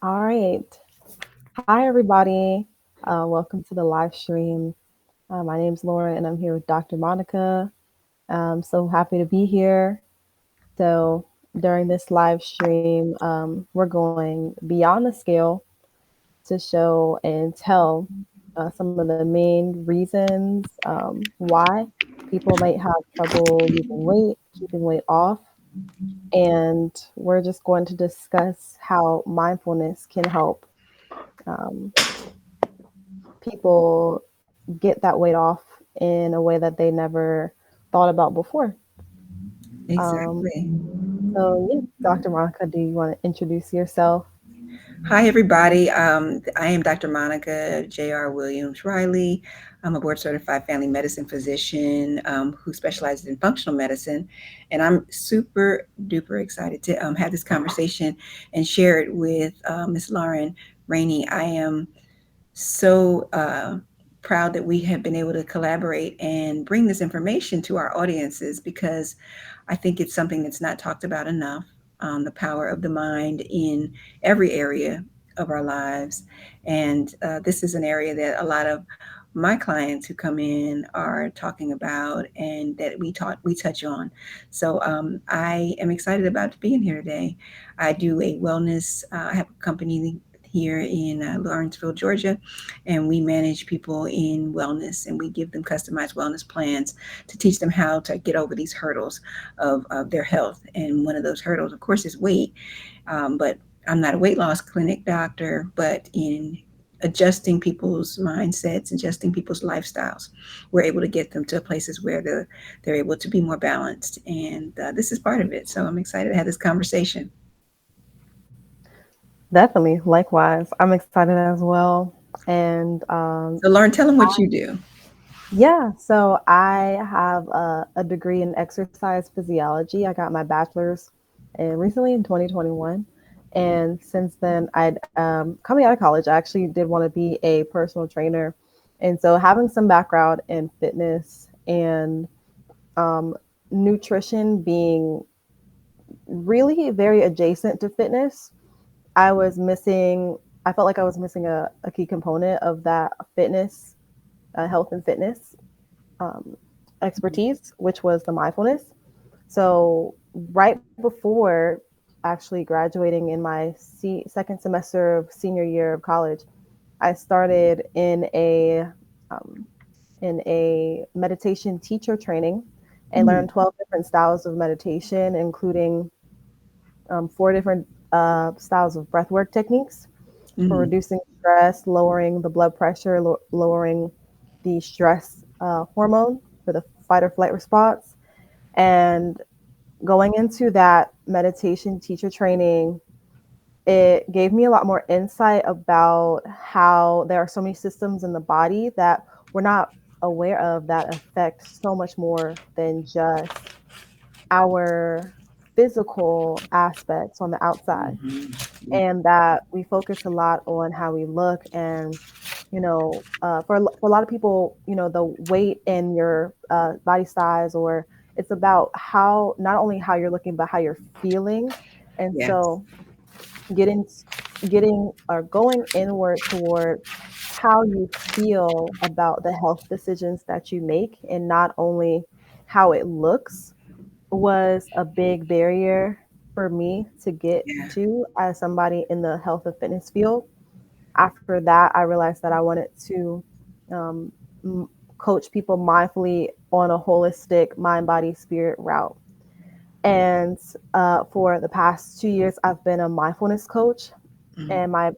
All right. Hi, everybody. Welcome to the live stream. My name's Laura, and I'm here with Dr. Monica. I'm so happy to be here. So, during this live stream, we're going beyond the scale to show and tell some of the main reasons why people might have trouble losing weight, keeping weight off. And we're just going to discuss how mindfulness can help um, people get that weight off in a way that they never thought about before. Um, Exactly. so, yeah, Dr. Monica, do you want to introduce yourself? Hi, everybody. I am Dr. Monica J.R. Williams Riley. I'm a board certified family medicine physician who specializes in functional medicine. And I'm super duper excited to have this conversation and share it with Ms. Lauryn Rainey. I am so proud that we have been able to collaborate and bring this information to our audiences because I think it's something that's not talked about enough. The power of the mind in every area of our lives. And this is an area that a lot of my clients who come in are talking about and that we touch on. So I am excited about being here today. I do a wellness. I have a company here in Lawrenceville, Georgia, and we manage people in wellness and we give them customized wellness plans to teach them how to get over these hurdles of their health. And one of those hurdles, of course, is weight. But I'm not a weight loss clinic doctor, but in adjusting people's mindsets, adjusting people's lifestyles, we're able to get them to places where they're able to be more balanced. And this is part of it. So I'm excited to have this conversation. Definitely. Likewise. I'm excited as well. And So, Lauren, tell them what you do. yeah, so I have a degree in exercise physiology. I got my bachelor's recently in 2021. And since then, I'd coming out of college, I actually did want to be a personal trainer. And so having some background in fitness and um, nutrition being really very adjacent to fitness, I was missing, I felt like I was missing a key component of that fitness, health and fitness um, expertise, which was the mindfulness. So, right before actually graduating in my second semester of senior year of college, I started um, in a meditation teacher training and Mm-hmm. learned 12 different styles of meditation, including four different styles of breathwork techniques for Mm-hmm. reducing stress, lowering the blood pressure, lowering the stress hormone for the fight or flight response. And going into that meditation teacher training, it gave me a lot more insight about how there are so many systems in the body that we're not aware of that affect so much more than just our physical aspects on the outside, Mm-hmm. and that we focus a lot on how we look. And for a lot of people, the weight in your body size, or it's about how, not only how you're looking but how you're feeling. And Yes. so getting getting or going inward toward how you feel about the health decisions that you make, and not only how it looks, was a big barrier for me to get Yeah. to as somebody in the health and fitness field. After that, I realized that I wanted to um, coach people mindfully on a holistic mind, body, spirit route. And for the past 2 years, I've been a mindfulness coach, Mm-hmm. and my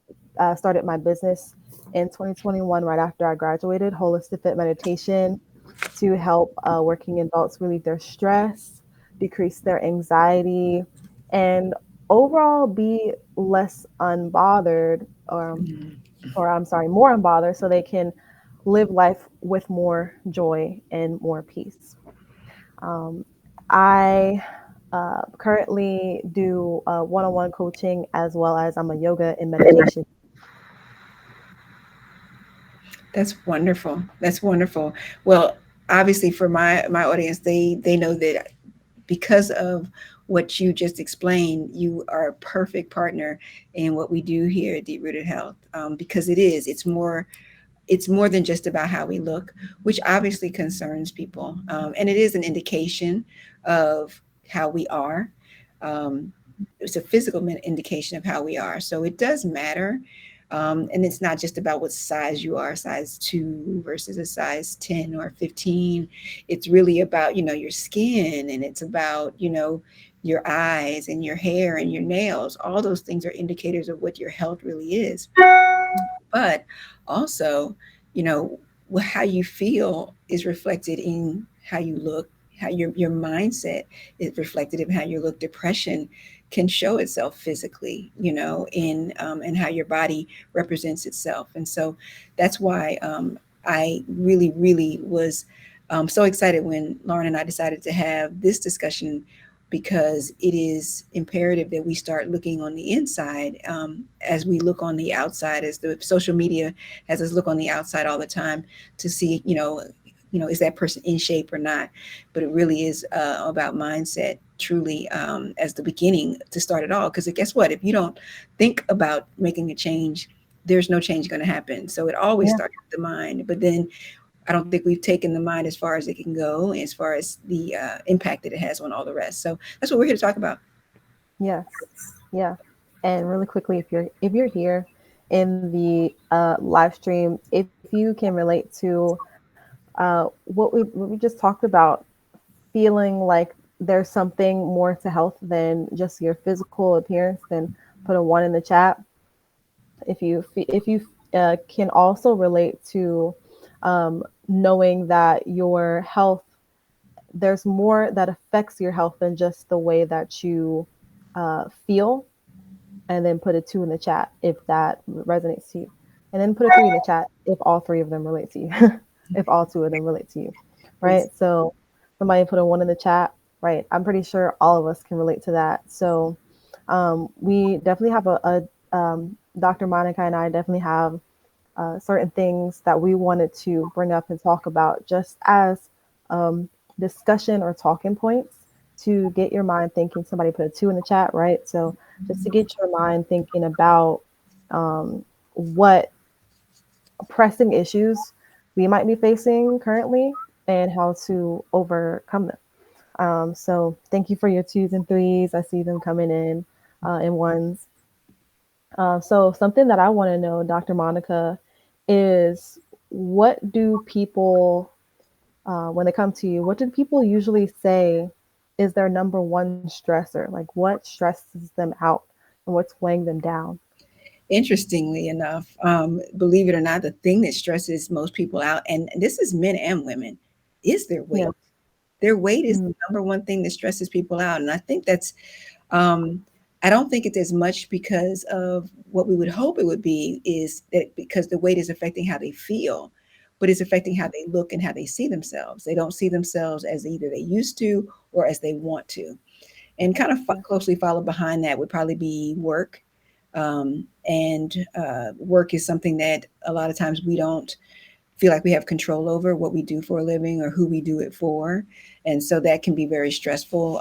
started my business in 2021 right after I graduated, Holistic Fit Meditation, to help working adults relieve their stress, decrease their anxiety, and overall be less unbothered, or I'm sorry, more unbothered, so they can live life with more joy and more peace. Um, I currently do one-on-one coaching, as well as I'm a yoga and meditation. That's wonderful. That's wonderful. Well, obviously for my audience, they know that because of what you just explained, you are a perfect partner in what we do here at Deep Rooted Health, because it's more than just about how we look, which obviously concerns people. And it is an indication of how we are. Um, it's a physical indication of how we are. So it does matter. And it's not just about what size you are, size 2 versus a size 10 or 15. It's really about, your skin, and it's about, your eyes and your hair and your nails. All those things are indicators of what your health really is. But also, you know, how you feel is reflected in how you look, how your mindset is reflected in how you look. Depression can show itself physically, in how your body represents itself. And so that's why I really, really was so excited when Lauren and I decided to have this discussion, because it is imperative that we start looking on the inside, as we look on the outside, as the social media has us look on the outside all the time to see, is that person in shape or not. But it really is about mindset, truly, as the beginning to start it all. Because guess what? If you don't think about making a change, there's no change going to happen. So it always Yeah. starts with the mind. But then I don't think we've taken the mind as far as it can go, as far as the impact that it has on all the rest. So that's what we're here to talk about. Yes. Yeah. And really quickly, if you're here in the live stream, if you can relate to what we just talked about, feeling like there's something more to health than just your physical appearance, then put a one in the chat. If you can also relate to knowing that your health, there's more that affects your health than just the way that you feel, and then put a two in the chat if that resonates to you, and then put a three in the chat if all three of them relate to you, if all two of them relate to you, right? It's So somebody put a one in the chat, right? I'm pretty sure all of us can relate to that. So we definitely have Dr. Monica and I definitely have certain things that we wanted to bring up and talk about, just as um, discussion or talking points to get your mind thinking. Somebody put a two in the chat, right? So just to get your mind thinking about what pressing issues we might be facing currently and how to overcome them. So thank you for your twos and threes. I see them coming in ones. So something that I want to know, Dr. Monica, is what do people, when they come to you, what do people usually say is their number one stressor? Like what stresses them out and what's weighing them down? interestingly enough, believe it or not, the thing that stresses most people out, and this is men and women, is their Yeah. weight. Their weight is Mm, the number one thing that stresses people out. And I think that's, um, I don't think it's as much because of what we would hope it would be, is that because the weight is affecting how they feel, but it's affecting how they look and how they see themselves. They don't see themselves as either they used to or as they want to. And kind of yeah. closely followed behind that would probably be work. And work is something that a lot of times we don't feel like we have control over what we do for a living or who we do it for. And so that can be very stressful.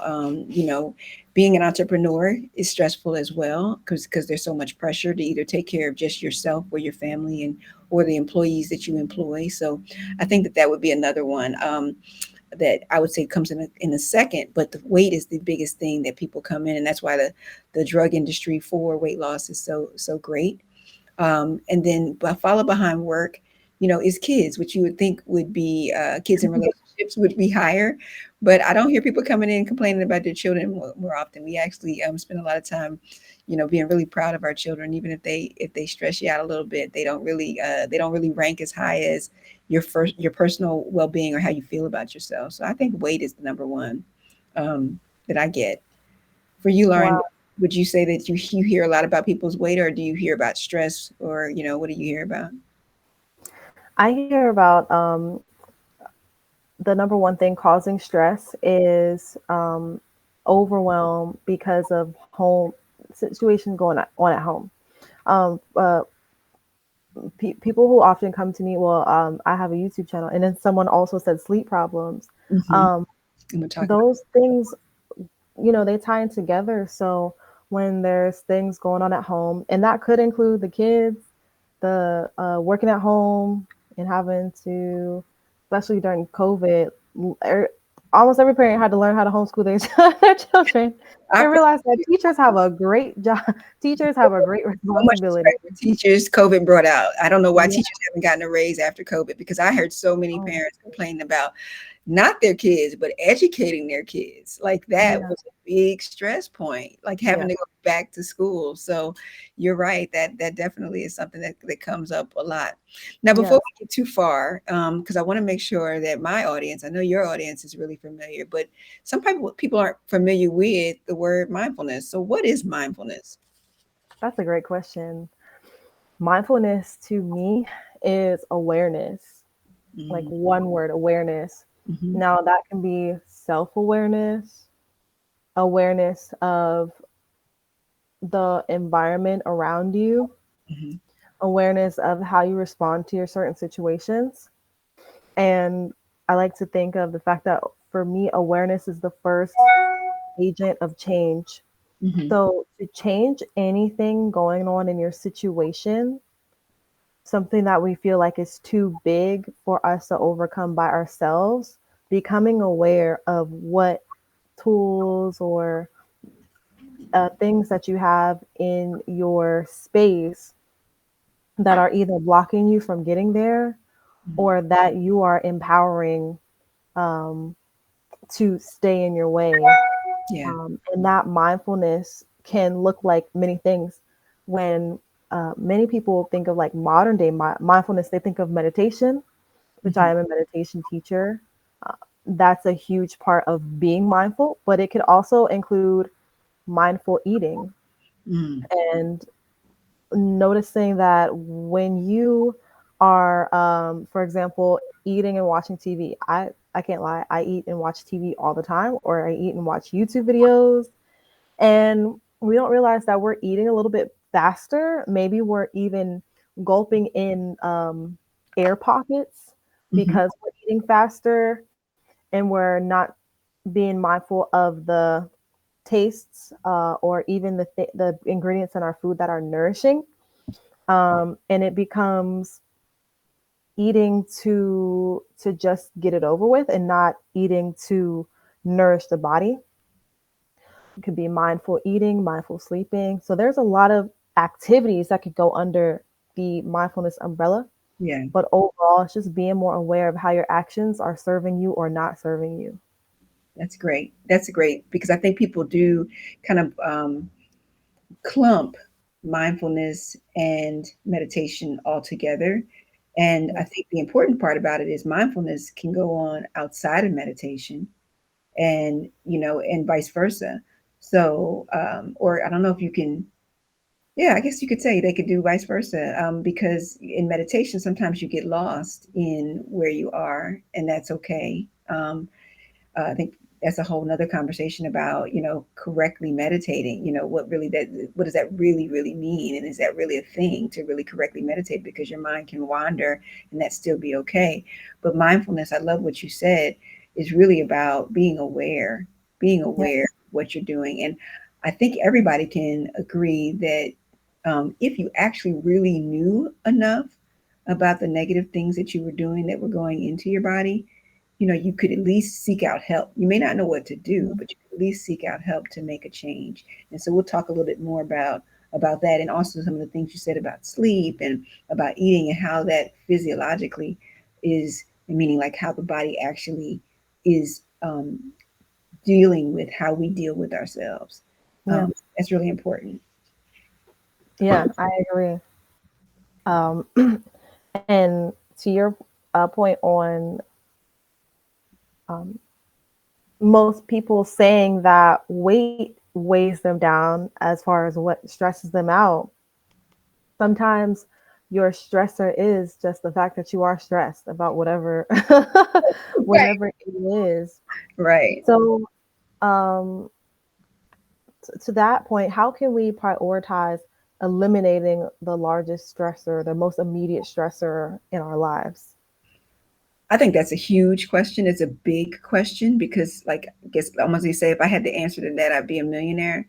Being an entrepreneur is stressful as well, because there's so much pressure to either take care of just yourself or your family, and or the employees that you employ. So I think that that would be another one, that I would say comes in a second. But the weight is the biggest thing that people come in, and that's why the drug industry for weight loss is so great. And then follow behind work, is kids, which you would think would be, kids in relationships would be higher. But I don't hear people coming in complaining about their children more often. We actually spend a lot of time, being really proud of our children. Even if they stress you out a little bit, they don't really rank as high as your personal well-being or how you feel about yourself. So I think weight is the number one, um, that I get. For you, Lauren, Wow. would you say that you hear a lot about people's weight, or do you hear about stress, or what do you hear about? I hear about the number one thing causing stress is overwhelm because of home situations going on at home. Um, uh, People who often come to me, well, I have a YouTube channel, and then someone also said sleep problems. Hmm. Um, And we'll talk about. those things they tie in together. So when there's things going on at home, and that could include the kids, the working at home, and having to, especially during COVID, er, almost every parent had to learn how to homeschool their children I and feel realize that teachers have a great job. Teachers have a great so much responsibility. respect for teachers COVID brought out. I don't know why Yeah. teachers haven't gotten a raise after COVID, because I heard so many Oh, parents complaining about not their kids, but educating their kids. Like that yeah. was a big stress point, like having Yeah. to go back to school. So you're right, that definitely is something that comes up a lot. Now, before Yes. we get too far, because I want to make sure that my audience, I know your audience is really familiar, but some people aren't familiar with the word mindfulness. So what is mindfulness? That's a great question. Mindfulness to me is awareness, like Mm-hmm. one word, awareness. Mm-hmm. Now, that can be self awareness, awareness of the environment around you, Mm-hmm. awareness of how you respond to your certain situations. And I like to think of the fact that for me, awareness is the first agent of change. Mm-hmm. So, to change anything going on in your situation, something that we feel like is too big for us to overcome by ourselves, becoming aware of what tools or things that you have in your space that are either blocking you from getting there Mm-hmm. or that you are empowering um, to stay in your way. Yeah. And that mindfulness can look like many things. When many people think of like modern day mindfulness, they think of meditation, which Mm-hmm. I am a meditation teacher. Uh, that's a huge part of being mindful, but it could also include mindful eating Mm-hmm. and noticing that when you are, for example, eating and watching TV, I can't lie, I eat and watch TV all the time, or I eat and watch YouTube videos, and we don't realize that we're eating a little bit faster. Maybe we're even gulping in air pockets Mm-hmm. because we're eating faster and we're not being mindful of the tastes or even the ingredients in our food that are nourishing. And it becomes eating to just get it over with and not eating to nourish the body. It could be mindful eating, mindful sleeping. So there's a lot of activities that could go under the mindfulness umbrella. Yeah. But overall, it's just being more aware of how your actions are serving you or not serving you. That's great. That's great, because I think people do kind of clump mindfulness and meditation all together. And Yeah. I think the important part about it is mindfulness can go on outside of meditation, and and vice versa. So, or I don't know if you can. Yeah, I guess you could say they could do vice versa, because in meditation sometimes you get lost in where you are, and that's okay. I think that's a whole nother conversation about correctly meditating. What does that really mean, and is that really a thing to really correctly meditate? Because your mind can wander, and that still be okay. But mindfulness, I love what you said, is really about being Yeah. aware of what you're doing. And I think everybody can agree that if you actually really knew enough about the negative things that you were doing that were going into your body, you could at least seek out help. You may not know what to do, Mhm. but you could at least seek out help to make a change. And so we'll talk a little bit more about that, and also some of the things you said about sleep and about eating, and how that physiologically is, meaning like how the body actually is dealing with how we deal with ourselves. Yeah. That's really important. Yeah, I agree. Um, and to your point on um, most people saying that weight weighs them down as far as what stresses them out, sometimes your stressor is just the fact that you are stressed about whatever Right. whatever it is. Right. So um to that point, how can we prioritize eliminating the largest stressor, the most immediate stressor in our lives? I think that's a huge question. It's a big question because, like, I guess almost you say, if I had the answer to that, I'd be a millionaire.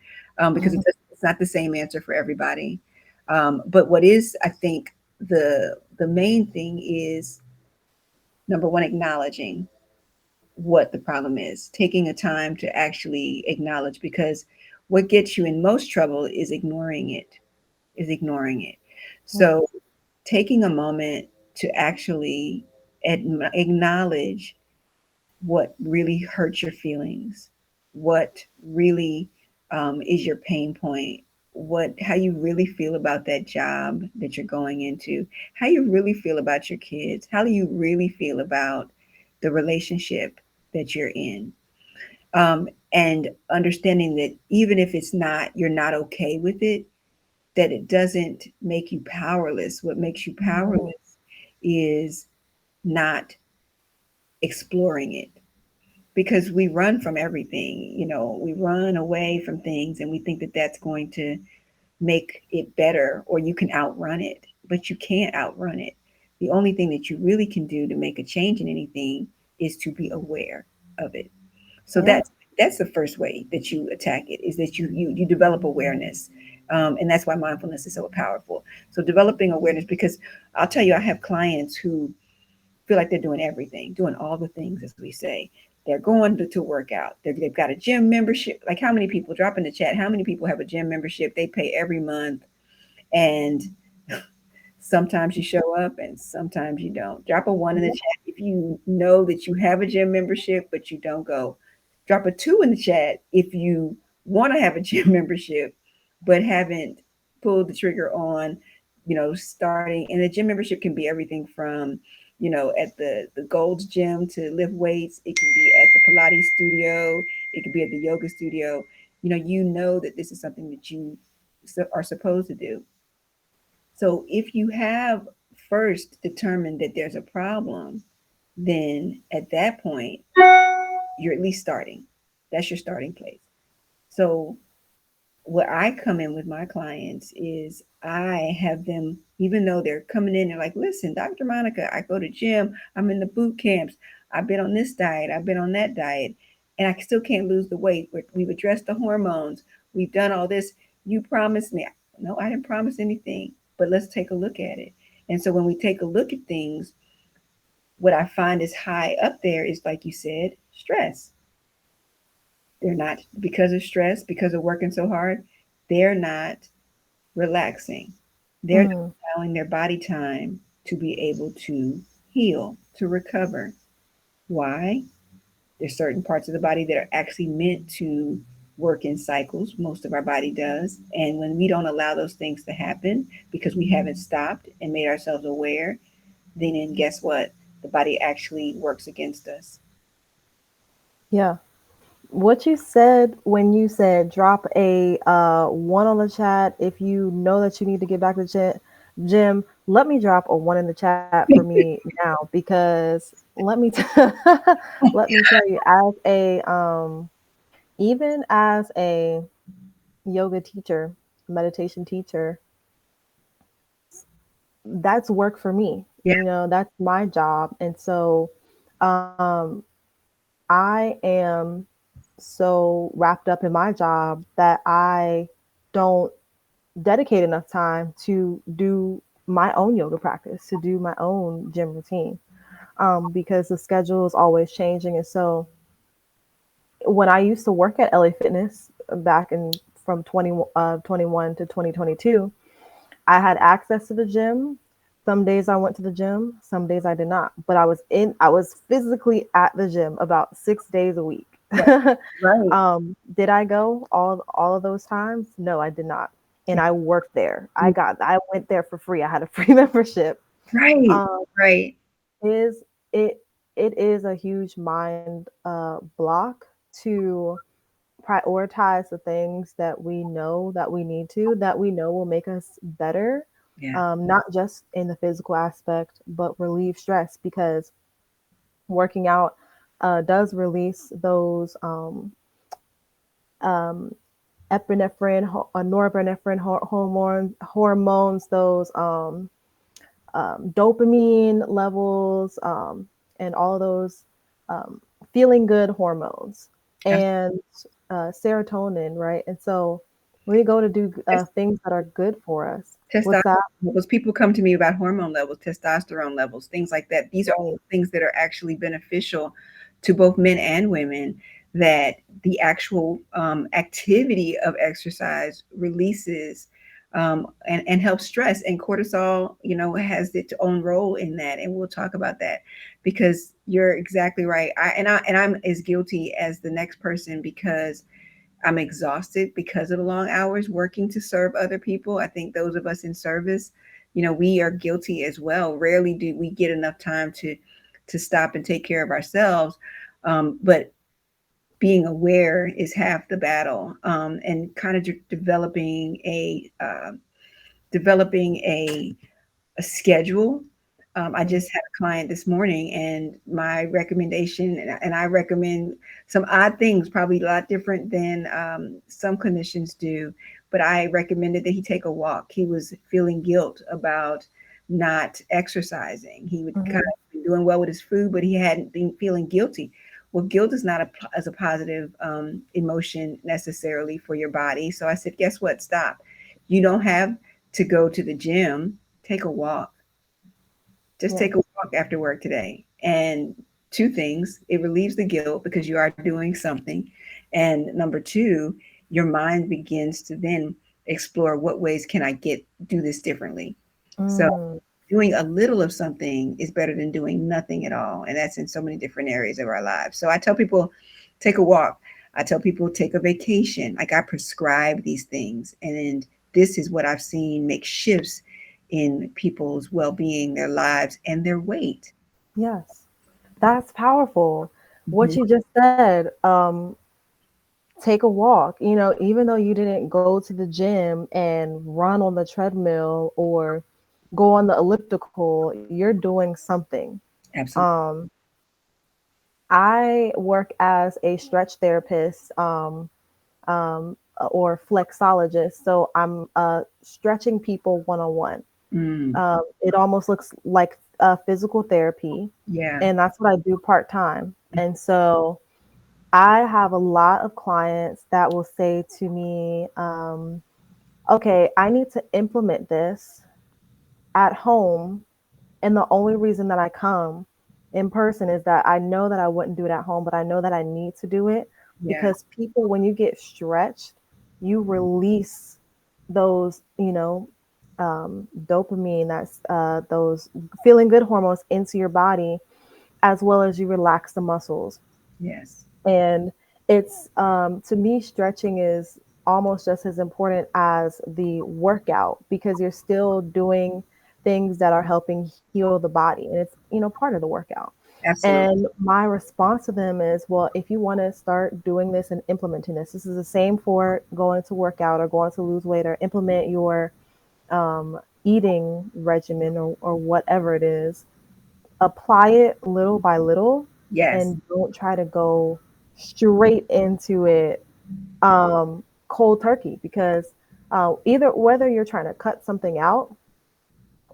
Because Mhm. it's not the same answer for everybody. But what is, I think, the main thing is number one, acknowledging what the problem is, taking a time to actually acknowledge, because what gets you in most trouble is ignoring it, is ignoring it. So taking a moment to actually acknowledge what really hurts your feelings, what really is your pain point, what how you really feel about that job that you're going into, how you really feel about your kids, how do you really feel about the relationship that you're in, and understanding that even if it's not, you're not okay with it, that it doesn't make you powerless. What makes you powerless Mhm. is not exploring it, because we run from everything. We run away from things and we think that that's going to make it better, or you can outrun it, but you can't outrun it. The only thing that you really can do to make a change in anything is to be aware of it. So Yeah. that's the first way that you attack it, is that you develop awareness. And that's why mindfulness is so powerful. So developing awareness, because I'll tell you, I have clients who feel like they're doing everything, doing all the things, as we say. They're going to work out. They've got a gym membership. Like, how many people, drop in the chat, how many people have a gym membership they pay every month? And sometimes you show up and sometimes you don't. Drop a one in the Yeah. chat if you know that you have a gym membership but you don't go. Drop a two in the chat if you want to have a gym membership but haven't pulled the trigger on, starting. And the gym membership can be everything from, at the Gold's Gym to lift weights. It can be at the Pilates studio. It could be at the yoga studio. You know that this is something that you are supposed to do. So if you have first determined that there's a problem, then at that point, you're at least starting. That's your starting place. So where I come in with my clients is I have them, even though they're coming in, they're like, listen, Dr. Monica, I go to gym, I'm in the boot camps, I've been on this diet, I've been on that diet, and I still can't lose the weight. We've addressed the hormones, we've done all this. You promised me. No, I didn't promise anything, but let's take a look at it. And so when we take a look at things, what I find is high up there is, like you said, stress. They're not, because of stress, because of working so hard, they're not relaxing. They're not Mm. allowing their body time to be able to heal, to recover. Why? There's certain parts of the body that are actually meant to work in cycles. Most of our body does. And when we don't allow those things to happen because we haven't stopped and made ourselves aware, then guess what? The body actually works against us. Yeah. What you said when you said drop a one on the chat if you know that you need to get back to gym, let me drop a one in the chat for me now, because let me tell you, as a even as a yoga teacher, meditation teacher, that's work for me. Yeah, That's my job. And so um I am so wrapped up in my job that I don't dedicate enough time to do my own yoga practice, to do my own gym routine, because the schedule is always changing. And so when I used to work at LA Fitness back in from 21 to 2022, I had access to the gym. Some days I went to the gym, some days I did not. But I was physically at the gym about 6 days a week. right, right, Did I go all of those times? No, I did not. And I worked there. I went there for free. I had a free membership. right, Um, right. is it it is a huge mind block to prioritize the things that we know that we need to, that we know will make us better, Yeah, not just in the physical aspect, but relieve stress, because working out does release those um, epinephrine, norepinephrine hormones, those dopamine levels, and all of those um, feeling good hormones and serotonin, right? And so when we go to do things that are good for us, Testosterone what's that? levels. People come to me about hormone levels, testosterone levels, things like that. These are all Right. things that are actually beneficial to both men and women. That the actual activity of exercise releases and helps stress, and cortisol, has its own role in that. And we'll talk about that because you're exactly right. I'm as guilty as the next person because I'm exhausted because of the long hours working to serve other people. I think those of us in service, we are guilty as well. Rarely do we get enough time to stop and take care of ourselves. But being aware is half the battle, and kind of developing a schedule. I Mm, just had a client this morning, and my recommendation, and I recommend some odd things, probably a lot different than some clinicians do, but I recommended that he take a walk. He was feeling guilt about not exercising. He would kind mhm. of been doing well with his food, but he hadn't been feeling guilty. Well, guilt is not as a positive emotion necessarily for your body. So I said, guess what? Stop. You don't have to go to the gym. Take a walk. Just Yes. take a walk after work today. And two things, it relieves the guilt because you are doing something. And number two, your mind begins to then explore what ways can I do this differently. So Mm, doing a little of something is better than doing nothing at all. And that's in so many different areas of our lives. So I tell people, take a walk. I tell people, take a vacation. Like I prescribe these things. And this is what I've seen make shifts in people's well being, their lives, and their weight. yes. That's powerful. What Mhm. you just said, take a walk. Even though you didn't go to the gym and run on the treadmill or go on the elliptical, you're doing something. Absolutely. Um, I work as a stretch therapist, or flexologist. So I'm stretching people one on one. Mm, It almost looks like physical therapy, yeah. and that's what I do part time. And so I have a lot of clients that will say to me, okay, I need to implement this at home. And the only reason that I come in person is that I know that I wouldn't do it at home, but I know that I need to do it Yeah. because people, when you get stretched, you release those, dopamine, that's those feeling good hormones into your body, as well as you relax the muscles. Yes. And it's to me, stretching is almost just as important as the workout because you're still doing things that are helping heal the body, and it's part of the workout. Absolutely. And my response to them is, well, if you want to start doing this and implementing this is the same for going to work out or going to lose weight or implement your eating regimen, or whatever it is. Apply it little by little Yes. and don't try to go straight into it cold turkey because either whether you're trying to cut something out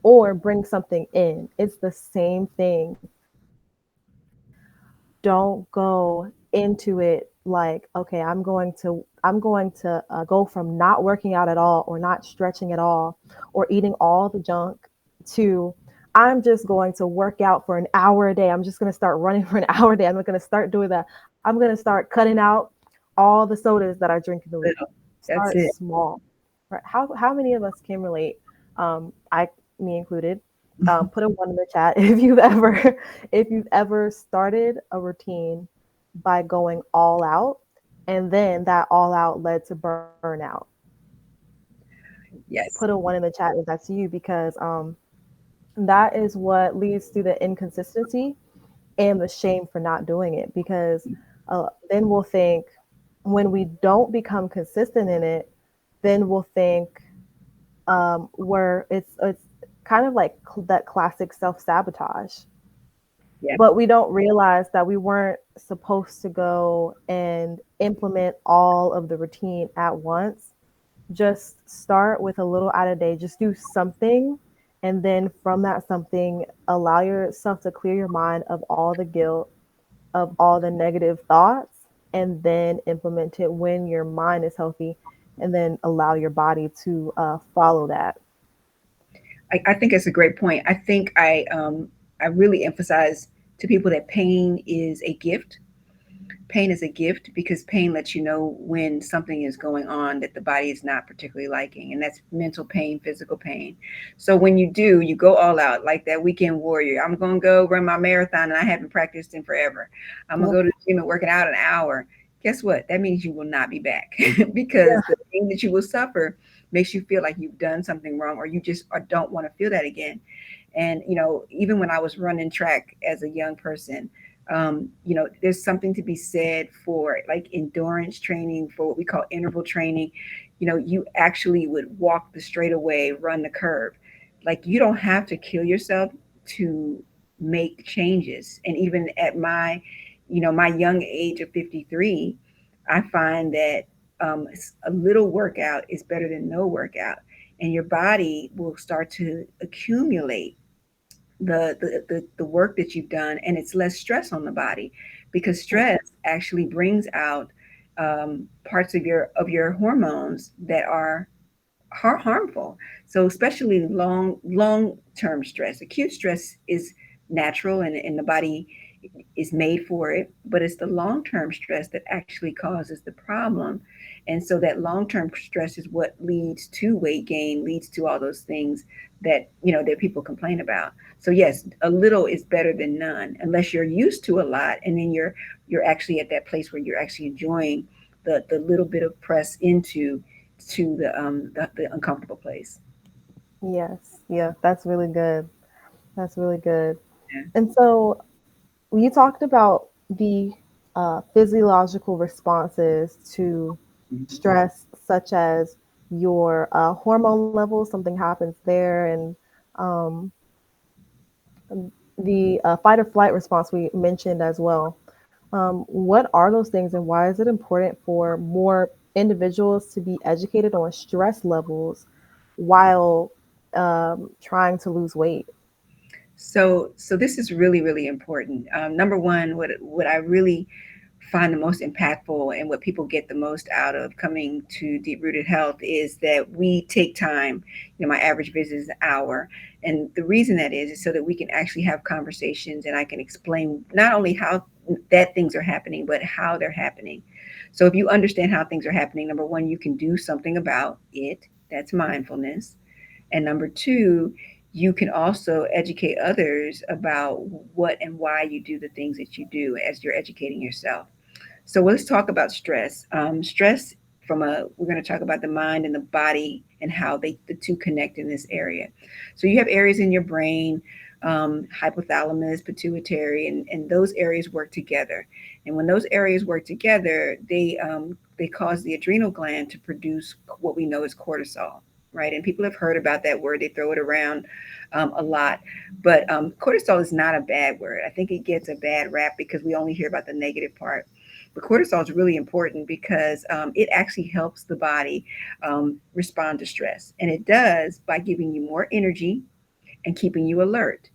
or bring something in, it's the same thing. Don't go into it like, okay, I'm going to go from not working out at all or not stretching at all or eating all the junk to I'm just going to work out for an hour a day. I'm just going to start running for an hour a day. I'm not going to start doing that. I'm going to start cutting out all the sodas that I drink in the week. Little. That's Start it. small. Right? How many of us can relate? I Me included. Put a one in the chat if you've ever if you've ever started a routine by going all out, and then that all out led to burnout. Put a Yes. one in the chat if that's you, because that is what leads to the inconsistency and the shame for not doing it. Because then we'll think, when we don't become consistent in it, then we'll think where it's kind of like that classic self sabotage. Yeah. But we don't realize that we weren't supposed to go and implement all of the routine at once. Just start with a little out of day. Just do something And then from that something, allow yourself to clear your mind of all the guilt, of all the negative thoughts, and then implement it when your mind is healthy, and then allow your body to follow that. I think it's a great point. I think I really emphasize to people that pain is a gift. Pain is a gift because pain lets you know when something is going on that the body is not particularly liking, and that's mental pain, physical pain. So when you do, you go all out like that weekend warrior. I'm going to go run my marathon and I haven't practiced in forever. I'm going Yeah. to go to the gym and working out an hour. Guess what? That means you will not be back because Yeah. the pain that you will suffer makes you feel like you've done something wrong, or you just or don't want to feel that again. And even when I was running track as a young person, there's something to be said for like endurance training, for what we call interval training. You actually would walk the straightaway, run the curve. Like, you don't have to kill yourself to make changes. And even at my young age of 53, I find that a little workout is better than no workout, and your body will start to accumulate the work that you've done, and it's less stress on the body, because stress actually brings out parts of your hormones that are harmful. So especially long term stress. Acute stress is natural, and the body is made for it, but it's the long term stress that actually causes the problem. And so that long term stress is what leads to weight gain, leads to all those things that people complain about. So yes, a little is better than none, unless you're used to a lot, and then you're actually at that place where you're actually enjoying the little bit of press into to the uncomfortable place. Yes. Yeah. That's really good. That's really good. Yeah. And so you talked about the physiological responses to stress, such as your hormone levels, something happens there, and um, the fight or flight response we mentioned as well. What are those things, and why is it important for more individuals to be educated on stress levels while trying to lose weight? So this is really, really important. Number one, what I really find the most impactful and what people get the most out of coming to Deep Rooted Health is that we take time. My average visit is an hour, and the reason that is so that we can actually have conversations, and I can explain not only how that things are happening, but how they're happening. So if you understand how things are happening, number one, you can do something about it. That's mindfulness. And number two, you can also educate others about what and why you do the things that you do as you're educating yourself. So let's talk about stress. Stress we're going to talk about the mind and the body and how the two connect in this area. So you have areas in your brain, hypothalamus, pituitary, and those areas work together. And when those areas work together, they cause the adrenal gland to produce what we know as cortisol, right? And people have heard about that word; they throw it around a lot. But cortisol is not a bad word. I think it gets a bad rap because we only hear about the negative part. But cortisol is really important because it actually helps the body respond to stress. And it does by giving you more energy and keeping you alert.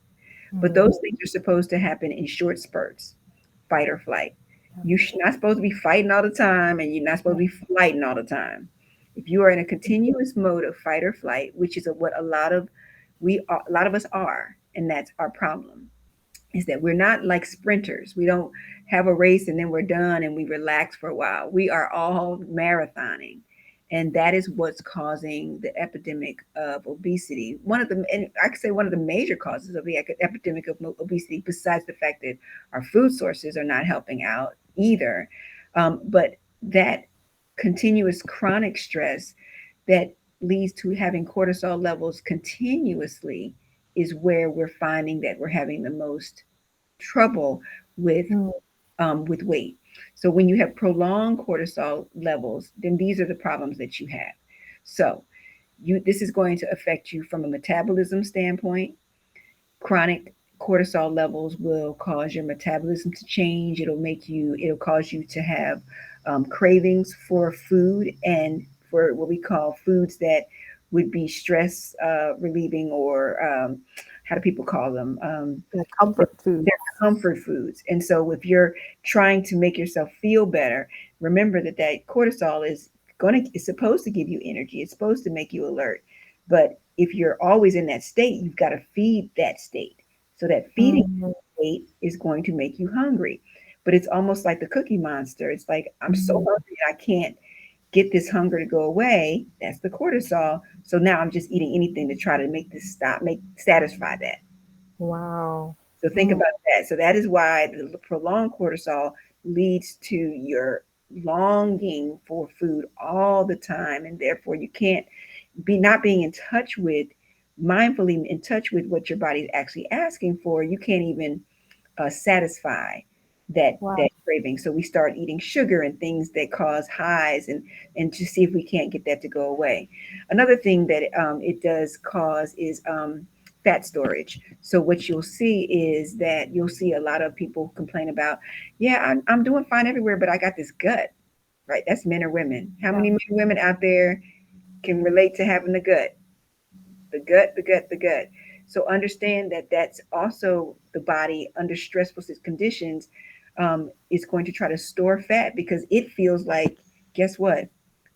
But Mhm. those things are supposed to happen in short spurts, fight or flight. You're not supposed to be fighting all the time, and you're not supposed to be flighting all the time. If you are in a continuous mode of fight or flight, which is what a lot of us are, and that's our problem, is that we're not like sprinters. We don't have a race and then we're done and we relax for a while. We are all marathoning. And that is what's causing the epidemic of obesity. And I could say one of the major causes of the epidemic of obesity, besides the fact that our food sources are not helping out either. But that continuous chronic stress that leads to having cortisol levels continuously is where we're finding that we're having the most trouble with Mhm. with weight. So when you have prolonged cortisol levels, then these are the problems that you have. So this is going to affect you from a metabolism standpoint. Chronic cortisol levels will cause your metabolism to change. It'll cause you to have cravings for food, and for what we call foods that would be stress relieving, or how do people call them? Like comfort They're foods. comfort foods. And so if you're trying to make yourself feel better, remember that cortisol is supposed to give you energy. It's supposed to make you alert. But if you're always in that state, you've got to feed that state. So that feeding Mm, state is going to make you hungry. But it's almost like the cookie monster. It's like, I'm so mm, hungry and I can't get this hunger to go away. That's the cortisol. So now I'm just eating anything to try to make this stop, make satisfy that. wow. So think Mm, about that. So that is why the prolonged cortisol leads to your longing for food all the time, and therefore you can't be not being in touch with mindfully in touch with what your body is actually asking for. You can't even satisfy wow. that craving. So we start eating sugar and things that cause highs, and to see if we can't get that to go away. Another thing that it does cause is fat storage. So what you'll see is that you'll see a lot of people complain about, yeah, I'm doing fine everywhere, but I got this gut. Right? That's men or women. How Yeah. many men and women out there can relate to having the gut? The gut, the gut, the gut. So understand that that's also the body under stressful conditions is going to try to store fat because it feels like, guess what?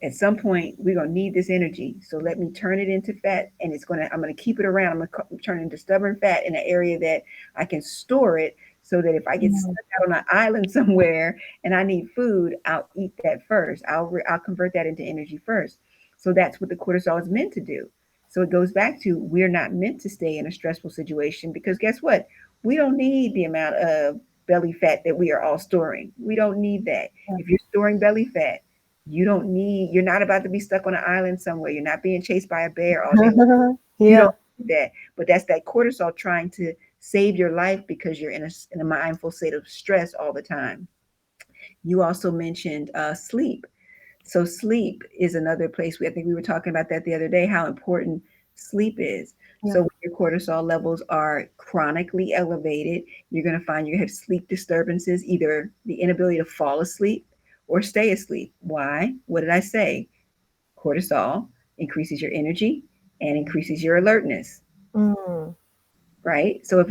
At some point, we're gonna need this energy. So let me turn it into fat, and I'm gonna keep it around. I'm gonna turn it into stubborn fat in an area that I can store it, so that if I get Mm, stuck out on an island somewhere and I need food, I'll eat that first. I'll convert that into energy first. So that's what the cortisol is meant to do. So it goes back to, we're not meant to stay in a stressful situation, because guess what? We don't need the amount of belly fat that we are all storing. We don't need that. yeah. If you're storing belly fat, you're not about to be stuck on an island somewhere. You're not being chased by a bear all day. You Yeah. don't need that. But that's that cortisol trying to save your life because you're in a mindful state of stress all the time. You also mentioned sleep. So sleep is another place. I think we were talking about that the other day, how important sleep is. Yeah. So when your cortisol levels are chronically elevated, you're going to find you have sleep disturbances, either the inability to fall asleep or stay asleep. Why? What did I say? Cortisol increases your energy and increases your alertness, Mm, right? So if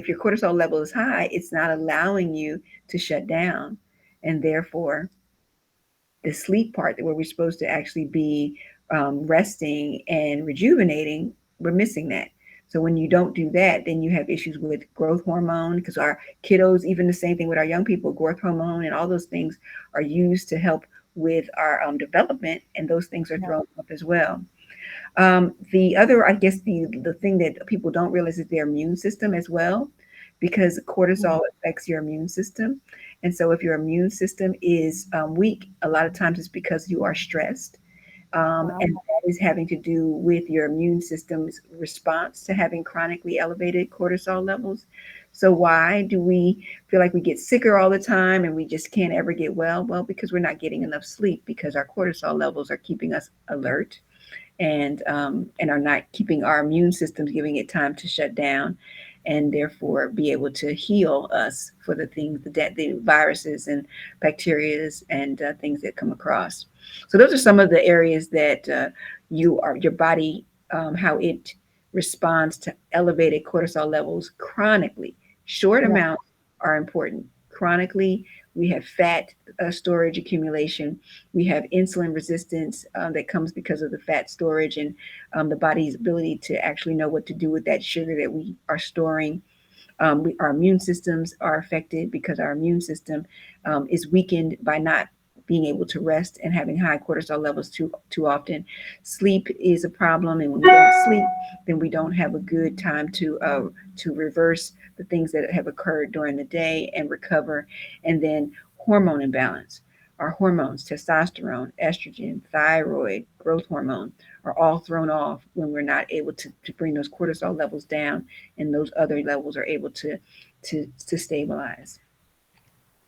your cortisol level is high, it's not allowing you to shut down. And therefore, the sleep part, where we're supposed to actually be resting and rejuvenating, we're missing that. So when you don't do that, then you have issues with growth hormone, because our kiddos, even the same thing with our young people, growth hormone and all those things are used to help with our development, and those things are yeah. thrown up as well. The other, I guess, the thing that people don't realize is their immune system as well, because Mm, cortisol affects your immune system. And so, if your immune system is weak, a lot of times it's because you are stressed. wow. And that is having to do with your immune system's response to having chronically elevated cortisol levels. So, why do we feel like we get sicker all the time and we just can't ever get well? Well, because we're not getting enough sleep, because our cortisol levels are keeping us alert, and are not keeping our immune systems, giving it time to shut down, and therefore be able to heal us for the viruses and bacterias and things that come across. So those are some of the areas that your body, how it responds to elevated cortisol levels chronically. Short Yeah. amounts are important. Chronically, we have fat storage accumulation. We have insulin resistance that comes because of the fat storage, and the body's ability to actually know what to do with that sugar that we are storing. Our immune systems are affected because our immune system is weakened by not being able to rest and having high cortisol levels too often. Sleep is a problem, and when we don't sleep, then we don't have a good time to reverse the things that have occurred during the day and recover. And then hormone imbalance. Our hormones, testosterone, estrogen, thyroid, growth hormone, are all thrown off when we're not able to bring those cortisol levels down, and those other levels are able to stabilize.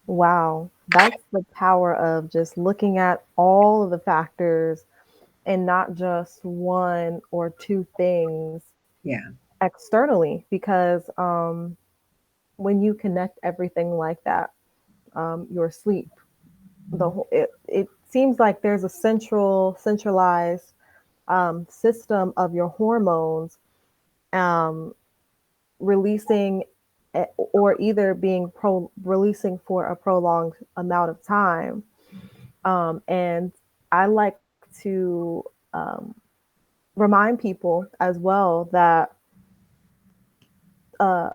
Wow. That's the power of just looking at all of the factors and not just one or two things Yeah, externally, because when you connect everything like that, your sleep, it seems like there's a centralized system of your hormones um, releasing or either being releasing for a prolonged amount of time. And I like to remind people as well that uh,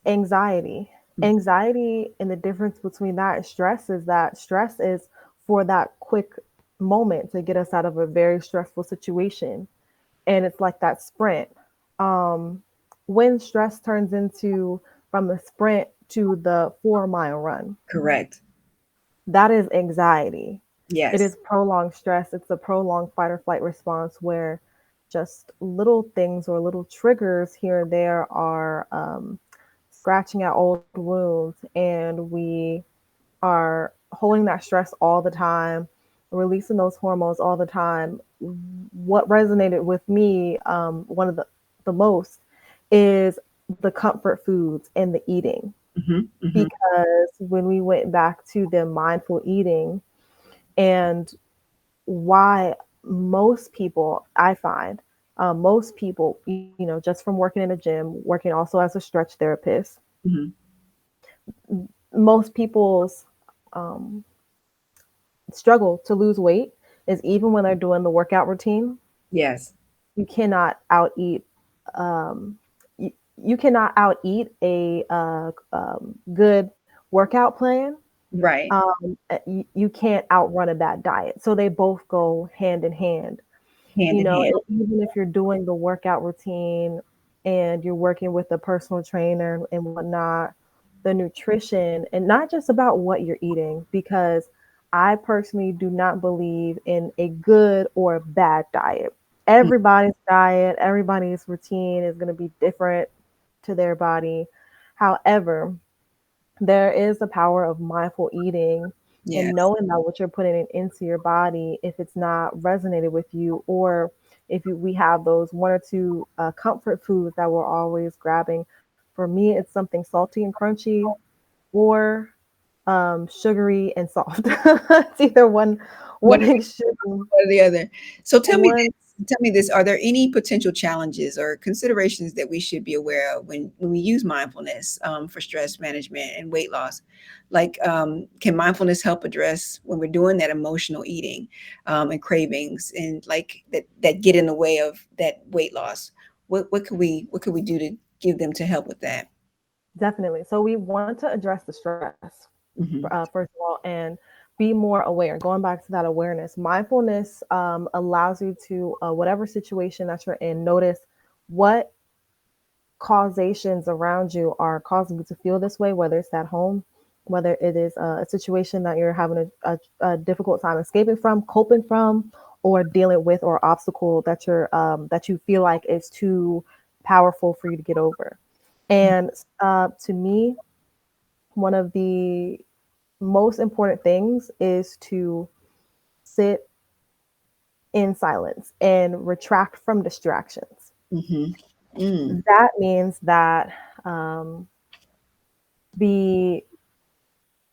anxiety and the difference between that and stress is that stress is for that quick moment to get us out of a very stressful situation, and it's like that sprint. um when stress turns into from the sprint to the 4 mile run, Correct. that is anxiety. It Yes. is prolonged stress. It's a prolonged fight or flight response where just little things or little triggers here and there are scratching at old wounds, and we are holding that stress all the time, releasing those hormones all the time. What resonated with me, one of the most, is the comfort foods and the eating. Hmm. Hmm. Because when we went back to the mindful eating and why most people, I find, most people, just from working in a gym, working also as a stretch therapist, Hmm. most people's um, struggle to lose weight is even when they're doing the workout routine, Yes. you cannot out eat. Um, you cannot out eat a good workout plan. Right. You can't outrun a bad diet. So they both go hand in hand. Hand in hand. Even if you're doing the workout routine and you're working with a personal trainer and whatnot, the nutrition, and not just about what you're eating, because I personally do not believe in a good or a bad diet. Mm. Everybody's diet, everybody's routine is going to be different to their body. However, there is the power of mindful eating and Yes. knowing that what you're putting into your body, if it's not resonated with you, or if we have those one or two comfort foods that we're always grabbing. For me, it's something salty and crunchy, or sugary and soft. It's either One one extreme. or the other. So tell me One this. Tell me this. Are there any potential challenges or considerations that we should be aware of when we use mindfulness for stress management and weight loss? Like, can mindfulness help address when we're doing that emotional eating and cravings and like that get in the way of that weight loss? What could we do to give them to help with that? Definitely. So we want to address the stress Hmm. first of all, and be more aware. Going back to that awareness, mindfulness allows you to, whatever situation that you're in, notice what causations around you are causing you to feel this way, whether it's at home, whether it is a situation that you're having a difficult time escaping from, coping from, or dealing with, or obstacle that you feel like is too powerful for you to get over. And to me, one of the most important things is to sit in silence and retract from distractions. Hmm. Mm. That means that um, the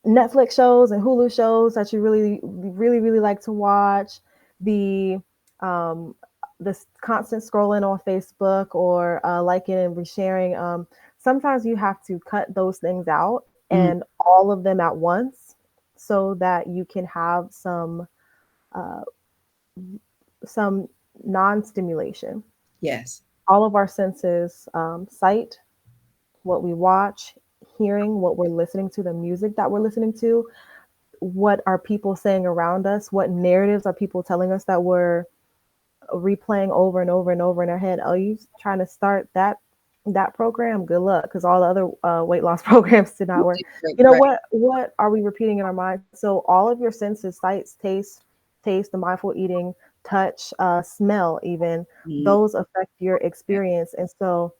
Netflix shows and Hulu shows that you really like to watch, the um, this constant scrolling on Facebook or liking and resharing. Sometimes you have to cut those things out Mm. and all of them at once, so that you can have uh, some non-stimulation. Yes. All of our senses, sight, what we watch, hearing, what we're listening to, the music that we're listening to, what are people saying around us, what narratives are people telling us that we're replaying over and over and over in our head. Oh, you trying to start that program? Good luck, because all the other weight loss programs did not work. Right. What are we repeating in our mind? So all of your senses, sights, taste, the mindful eating, touch, smell, even Mm. those affect your experience. And so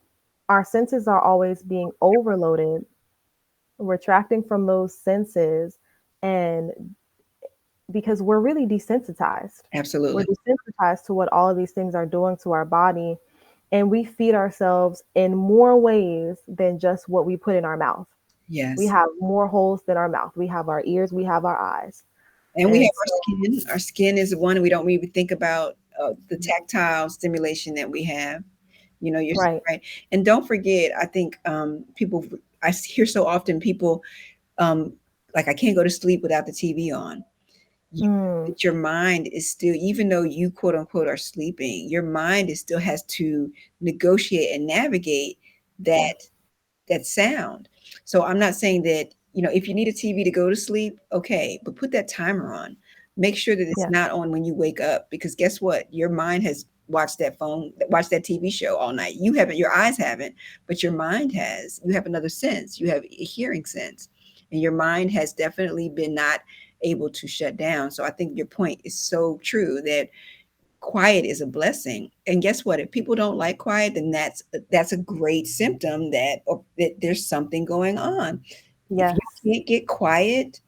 our senses are always being overloaded, retracting from those senses, and because we're really desensitized. We're Absolutely. desensitized to what all of these things are doing to our body, and we feed ourselves in more ways than just what we put in our mouth. We Yes. have more holes than our mouth. We have our ears, we have our eyes. And we have And our so skin. Our skin is one we don't even think about the tactile stimulation that we have. You're so Right. right. And don't forget, I think people, I hear so often people, um, like, I can't go to sleep without the TV on. You, Mm, that your mind is still, even though you quote unquote are sleeping, your mind is still has to negotiate and navigate yeah. that sound. So I'm not saying that, if you need a TV to go to sleep, okay, but put that timer on. Make sure that it's Yeah. not on when you wake up, because guess what? Your mind has watched that TV show all night. You haven't, your eyes haven't, but your mind has. You have another sense. You have a hearing sense. And your mind has definitely been not able to shut down. So I think your point is so true that quiet is a blessing. And guess what? If people don't like quiet, then that's a great symptom that there's something going on. If you Yes. can't get quiet,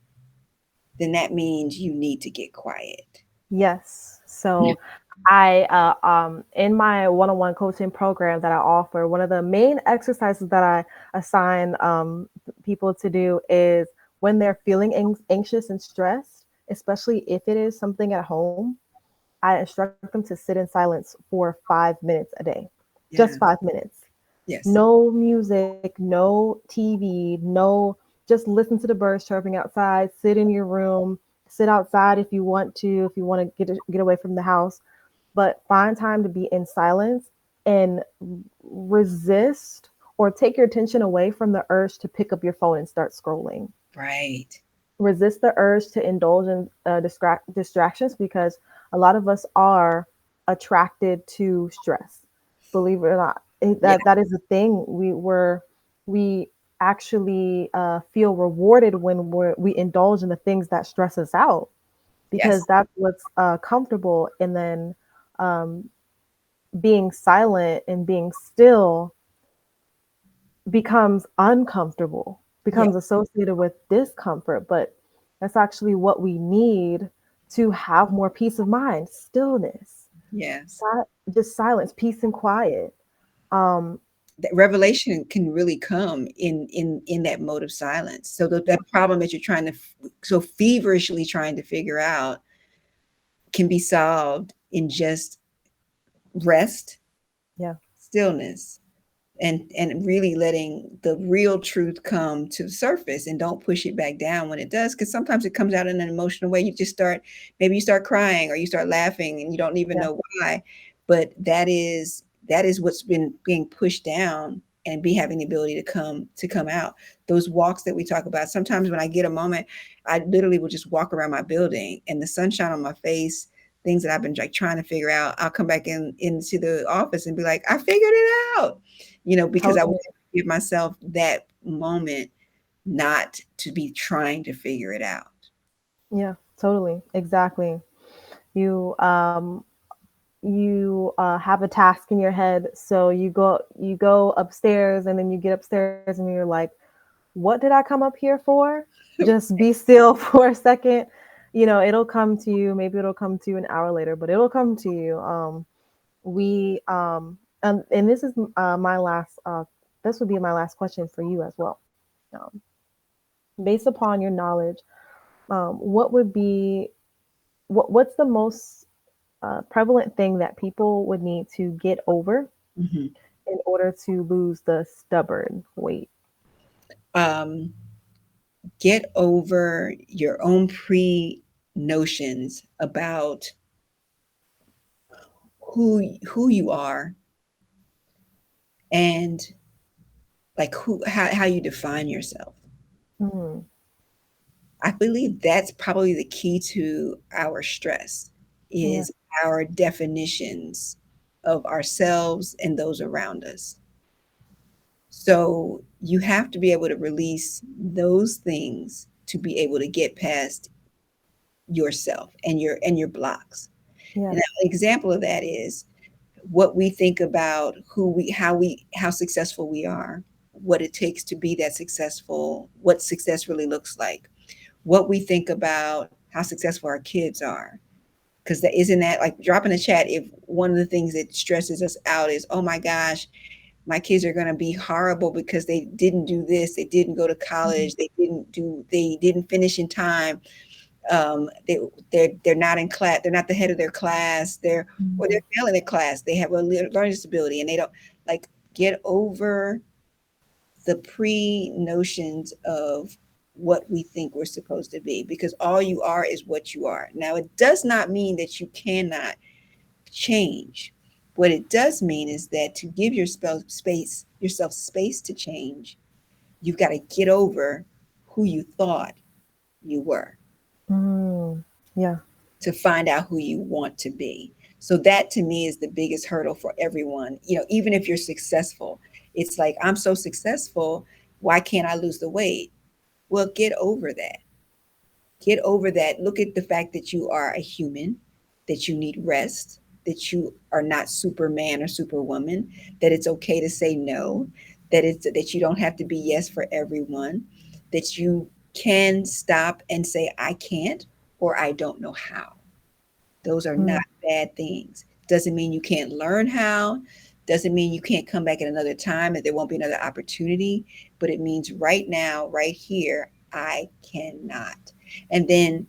then that means you need to get quiet. Yes. Yeah. So I in my one-on-one coaching program that I offer, one of the main exercises that I assign people to do is when they're feeling anxious and stressed, especially if it is something at home, I instruct them to sit in silence for 5 minutes a day. Just Yeah. 5 minutes. Yes. No music, no TV, no, just listen to the birds chirping outside, sit in your room, sit outside if you want to get away from the house, but find time to be in silence and resist or take your attention away from the urge to pick up your phone and start scrolling. Right. Resist the urge to indulge in distractions because a lot of us are attracted to stress. Believe it or not, Yeah. that is a thing. We actually feel rewarded when we indulge in the things that stress us out because Yes. that's what's comfortable. And then um, being silent and being still becomes uncomfortable, Yeah. becomes associated with discomfort, but that's actually what we need to have more peace of mind, stillness, Yes. just silence, peace and quiet. Um, That revelation can really come in that mode of silence. So that problem that you're trying to so feverishly trying to figure out can be solved in just rest, yeah, stillness, and really letting the real truth come to the surface, and don't push it back down when it does, because sometimes it comes out in an emotional way. You just start, maybe you start crying or you start laughing and you don't even yeah, know why, but that is what's been being pushed down and be having the ability to come out. Those walks that we talk about, sometimes when I get a moment, I literally will just walk around my building and the sunshine on my face, things that I've been like trying to figure out, I'll come back into the office and be like, I figured it out, because I want totally. to give myself that moment not to be trying to figure it out. Yeah, totally. Exactly. You have a task in your head, so you go upstairs and then you get upstairs and you're like, what did I come up here for? Just be still for a second. It'll come to you. Maybe it'll come to you an hour later, but it'll come to you. We and my last. This would be my last question for you as well. Um, Based upon your knowledge, what would be what's the most prevalent thing that people would need to get over Mhm. in order to lose the stubborn weight? um, get over your own pre notions about who you are, and like how you define yourself. Mm, I believe that's probably the key to our stress, yeah, is our definitions of ourselves and those around us. So you have to be able to release those things to be able to get past yourself and your blocks. yeah, And an example of that is what we think about how successful we are, what it takes to be that successful, what success really looks like, what we think about how successful our kids are. Because that isn't that, like, drop in the chat if one of the things that stresses us out is, oh my gosh, my kids are going to be horrible because they didn't do this, they didn't go to mhm, college, they didn't finish in time. They're not in class. They're not the head of their class. They're Mhm. failing their class. They have a learning disability, and they don't like get over the pre notions of what we think we're supposed to be, because all you are is what you are. Now, it does not mean that you cannot change. What it does mean is that to give yourself space to change, you've got to get over who you thought you were Mm. Yeah. to find out who you want to be. So that to me is the biggest hurdle for everyone. Even if you're successful, it's like, I'm so successful, why can't I lose the weight? Well, get over that. Get over that. Look at the fact that you are a human, that you need rest, that you are not Superman or Superwoman, that it's okay to say no, that you don't have to be yes for everyone, that you can stop and say I can't or I don't know how. Those are not Mm. bad things. Doesn't mean you can't learn how, doesn't mean you can't come back at another time, that there won't be another opportunity, but it means right now, right here, I cannot. And then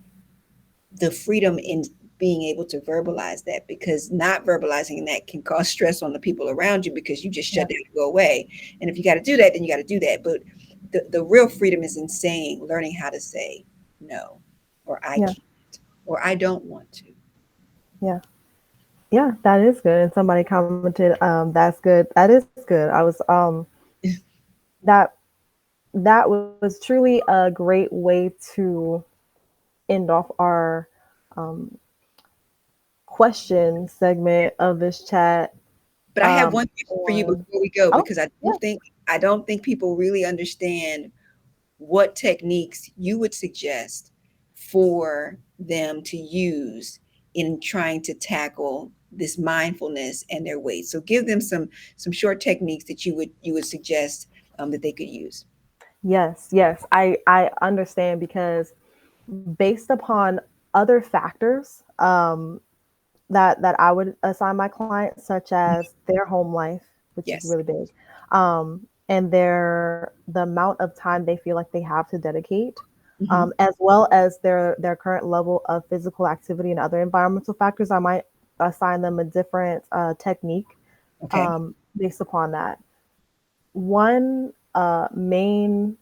the freedom in being able to verbalize that, because not verbalizing that can cause stress on the people around you, because you just shut Yeah. down and go away. And if you got to do that, then you got to do that. But the real freedom is in saying, learning how to say no, or I Yeah. can't, or I don't want to. Yeah. Yeah, that is good. And somebody commented, that's good. That is good. I was that that was truly a great way to end off our um question segment of this chat. But I have one question for you On before we go, Oh, because I yeah. don't think I don't think people really understand what techniques you would suggest for them to use in trying to tackle this mindfulness and their weight. So give them some short techniques that you would suggest, that they could use. Yes, yes. I understand because based upon other factors that I would assign my clients, such as their home life, which is Yes. really big, and the amount of time they feel like they have to dedicate, Hmm. as well as their current level of physical activity and other environmental factors, I might assign them a different technique Okay. based upon that. One main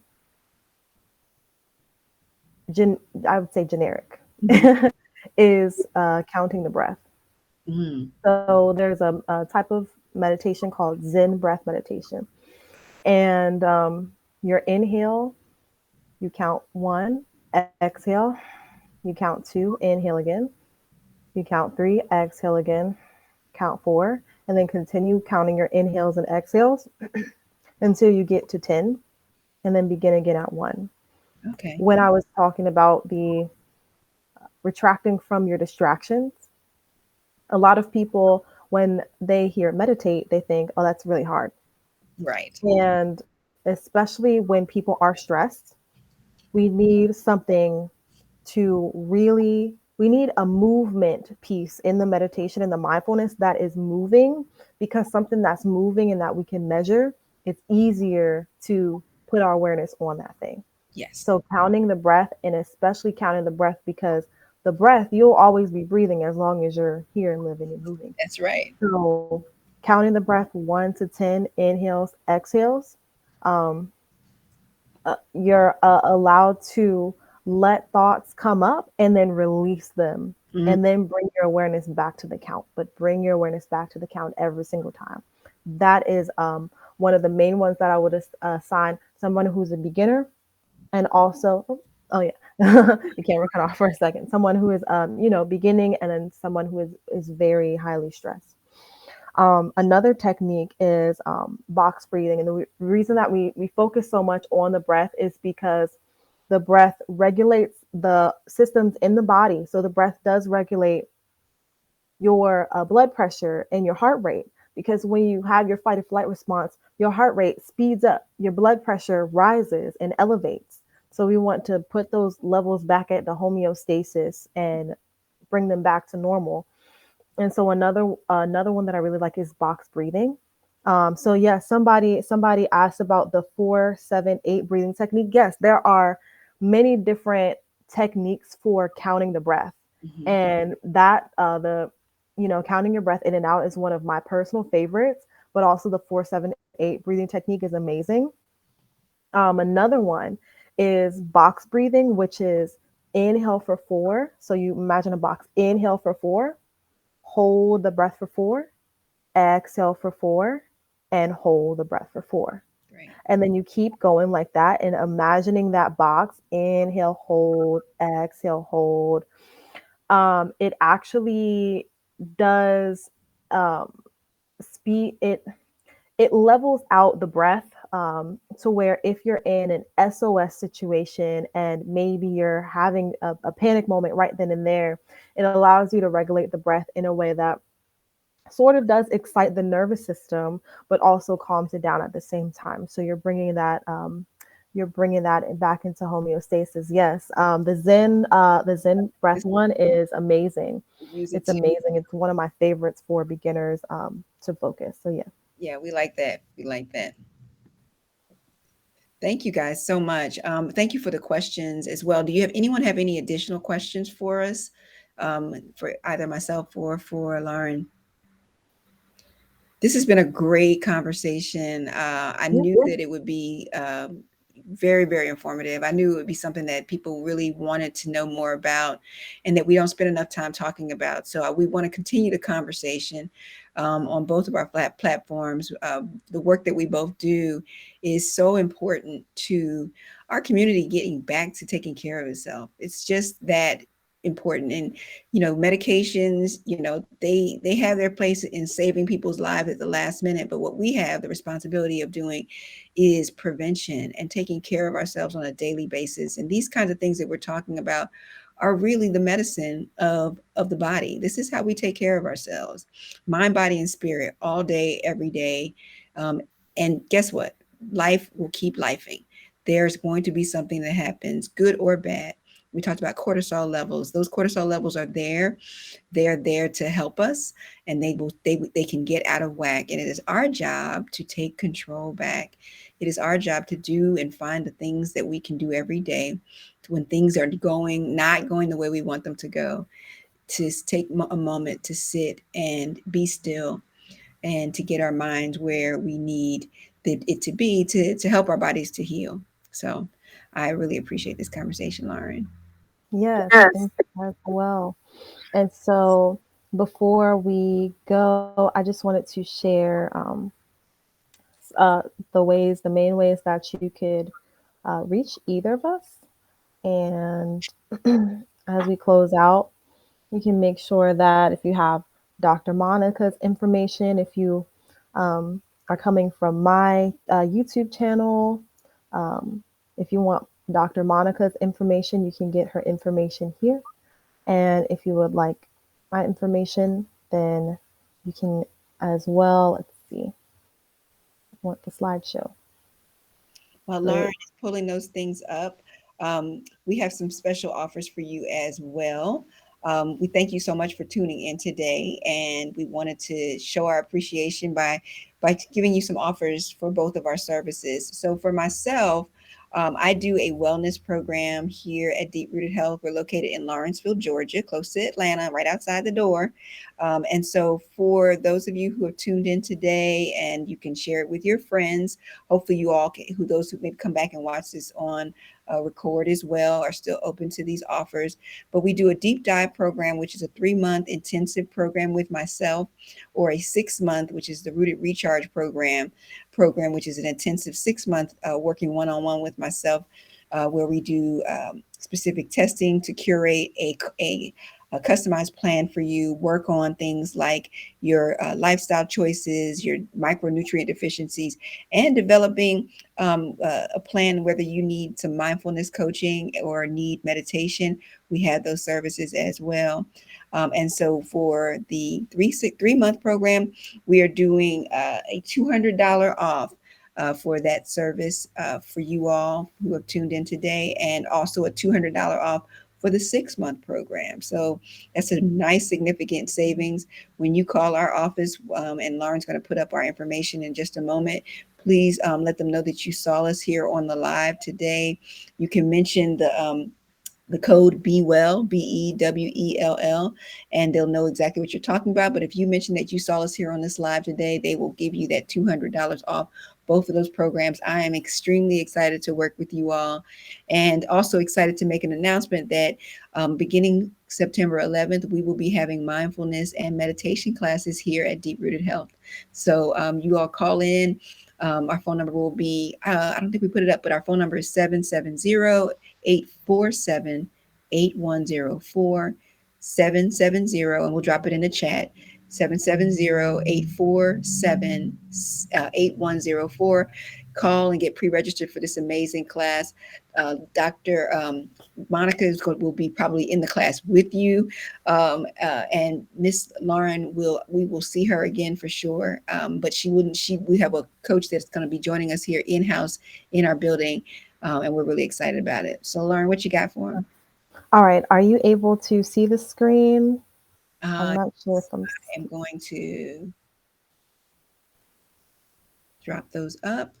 gen I would say generic Hmm. is counting the breath. Hmm. So there's a type of meditation called Zen breath meditation. And your inhale, you count one, exhale, you count two, inhale again, you count three, exhale again, count four, and then continue counting your inhales and exhales until you get to 10, and then begin again at one. Okay. When I was talking about the retracting from your distractions, a lot of people, when they hear meditate, they think, oh, that's really hard. Right. And especially when people are stressed, we need something to really, we need a movement piece in the meditation and the mindfulness that is moving, because something that's moving and that we can measure, it's easier to put our awareness on that thing. Yes. So counting the breath, and especially counting the breath, because the breath, you'll always be breathing as long as you're here and living and moving. That's right. So counting the breath 1 to 10, inhales, exhales, um, you're allowed to let thoughts come up and then release them, Hmm. and then bring your awareness back to the count, but bring your awareness back to the count every single time. That is one of the main ones that I would assign someone who's a beginner, and also, oh yeah, the camera cut off for a second. Someone who is, beginning, and then someone who is very highly stressed. Another technique is box breathing. And the reason that we focus so much on the breath is because the breath regulates the systems in the body. So the breath does regulate your blood pressure and your heart rate. Because when you have your fight or flight response, your heart rate speeds up, your blood pressure rises and elevates. So we want to put those levels back at the homeostasis and bring them back to normal. And so another one that I really like is box breathing. So yeah, somebody asked about the 4-7-8 breathing technique. Yes, there are many different techniques for counting the breath. Hmm. And that, counting your breath in and out is one of my personal favorites, but also the 478 breathing technique is amazing. Another one is box breathing, which is inhale for 4. So you imagine a box, inhale for 4, hold the breath for 4, exhale for 4, and hold the breath for 4. Great. And then you keep going like that and imagining that box, inhale, hold, exhale, hold. It actually does um, speed it. It levels out the breath to where if you're in an SOS situation and maybe you're having a panic moment right then and there, it allows you to regulate the breath in a way that sort of does excite the nervous system, but also calms it down at the same time. So you're bringing that back into homeostasis. Yes, the Zen breath This one is amazing. use it It's too. amazing. It's one of my favorites for beginners to focus. So yeah. Yeah, we like that. We like that. Thank you guys so much. Thank you for the questions as well. Do you have anyone have any additional questions for us, for either myself or for Lauren? This has been a great conversation. I Yeah. knew that it would be very, very informative. I knew it would be something that people really wanted to know more about and that we don't spend enough time talking about. So we want to continue the conversation on both of our platforms. The work that we both do is so important to our community getting back to taking care of itself. It's just that important. And medications, they have their place in saving people's lives at the last minute, but what we have the responsibility of doing is prevention and taking care of ourselves on a daily basis. And these kinds of things that we're talking about are really the medicine of the body. This is how we take care of ourselves, mind, body, and spirit, all day, every day. Um, and guess what? Life will keep lifing. There's going to be something that happens, good or bad. We talked about cortisol levels. Those cortisol levels are there. They're there to help us, and they can get out of whack. And it is our job to take control back. It is our job to do and find the things that we can do every day when things are not going the way we want them to go. To take a moment to sit and be still, and to get our minds where we need it to be to help our bodies to heal. So I really appreciate this conversation, Lauren. Yes, thank you as well. And so before we go, I just wanted to share uh, the main ways that you could reach either of us. And as we close out, you can make sure that if you have Dr. Monica's information, if you are coming from my YouTube channel, um, if you want Dr. Monica's information, you can get her information here. And if you would like my information, then you can as well. Let's see, I want the slideshow. While Lauren Great. is pulling those things up, we have some special offers for you as well. We thank you so much for tuning in today, and we wanted to show our appreciation by giving you some offers for both of our services. So for myself, I do a wellness program here at Deep Rooted Health. We're located in Lawrenceville, Georgia, close to Atlanta, right outside the door. And so for those of you who have tuned in today, and you can share it with your friends, hopefully you all can, those who maybe come back and watch this on record as well, are still open to these offers. But we do a deep dive program, which is a 3-month intensive program with myself, or a 6-month, which is the Rooted Recharge program, which is an intensive 6-month working one-on-one with myself, where we do specific testing to curate a customized plan for you, work on things like your lifestyle choices, your micronutrient deficiencies, and developing a plan whether you need some mindfulness coaching or need meditation. We have those services as well. And so for the 3-month program, we are doing a $200 off for that service for you all who have tuned in today, and also a $200 off for the 6-month program. So that's a nice significant savings. When you call our office, and Lauren's going to put up our information in just a moment, please let them know that you saw us here on the live today. You can mention the code Be Well, BEWELL, and they'll know exactly what you're talking about. But if you mention that you saw us here on this live today, they will give you that $200 off both of those programs. I am extremely excited to work with you all, and also excited to make an announcement that beginning September 11th, we will be having mindfulness and meditation classes here at Deep Rooted Health. So you all call in. Our phone number will be, I don't think we put it up, but our phone number is 770-847-8104, 770, and we'll drop it in the chat. 770-847-8104. Call and get pre-registered for this amazing class. Dr. Monica will be probably in the class with you, and Miss Lauren we will see her again for sure. But she wouldn't. We have a coach that's going to be joining us here in house in our building, and we're really excited about it. So Lauren, what you got for him? All right. Are you able to see the screen? I'm Uh, not sure if I'm. I am going to drop those up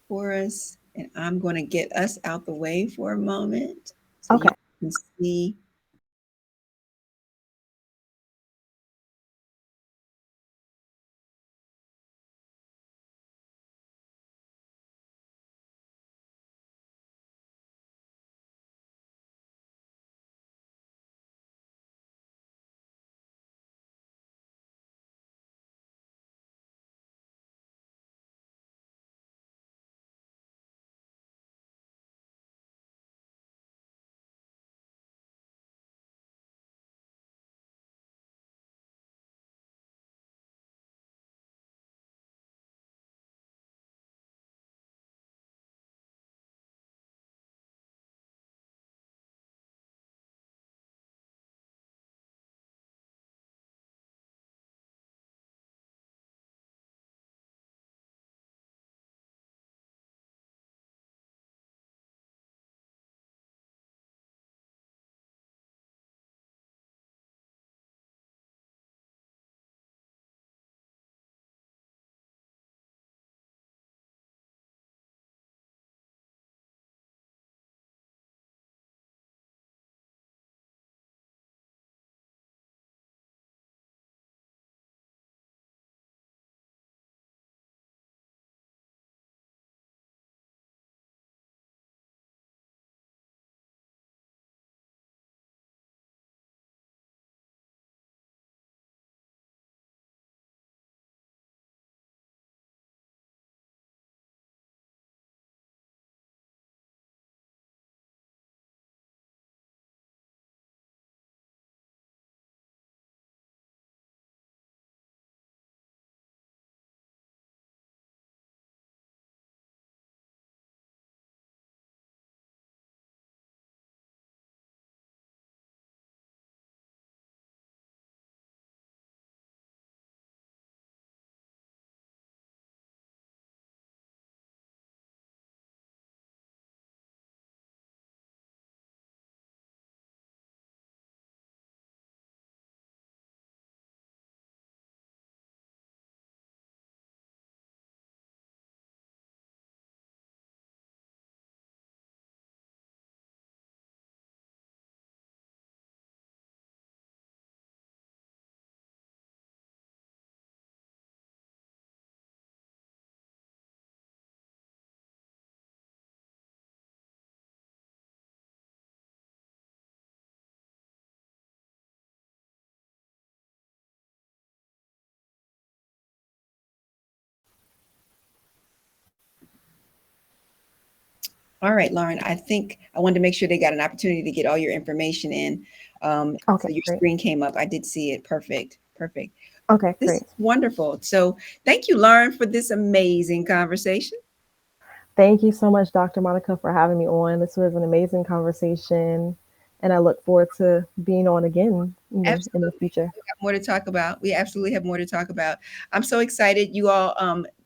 for us, and I'm going to get us out the way for a moment so you Okay. can see. All right, Lauren, I think I wanted to make sure they got an opportunity to get all your information in. Okay. So your Great. screen came up. I did see it. Perfect. Perfect. Okay. This is Great. wonderful. So thank you, Lauren, for this amazing conversation. Thank you so much, Dr. Monica, for having me on. This was an amazing conversation, and I look forward to being on again, in the Absolutely. future. We have more to talk about. We absolutely have more to talk about. I'm so excited. You all,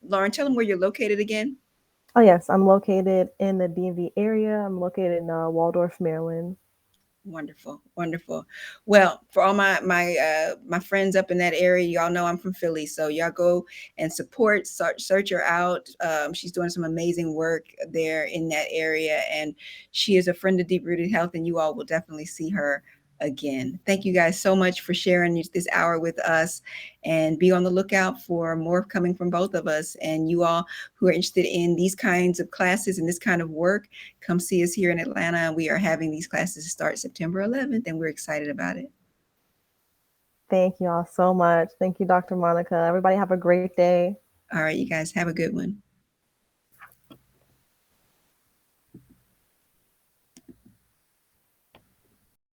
Lauren, tell them where you're located again. Oh, yes, I'm located in the DMV area. I'm located in Waldorf, Maryland. Wonderful, wonderful. Well, for all my friends up in that area, y'all know I'm from Philly, so y'all go and support, search her out. She's doing some amazing work there in that area, and she is a friend of Deep Rooted Health, and you all will definitely see her again. Thank you guys so much for sharing this hour with us, and be on the lookout for more coming from both of us. And you all who are interested in these kinds of classes and this kind of work, come see us here in Atlanta. We are having these classes start September 11th, and we're excited about it. Thank you all so much. Thank you, Dr. Monica. Everybody have a great day. All right, you guys have a good one.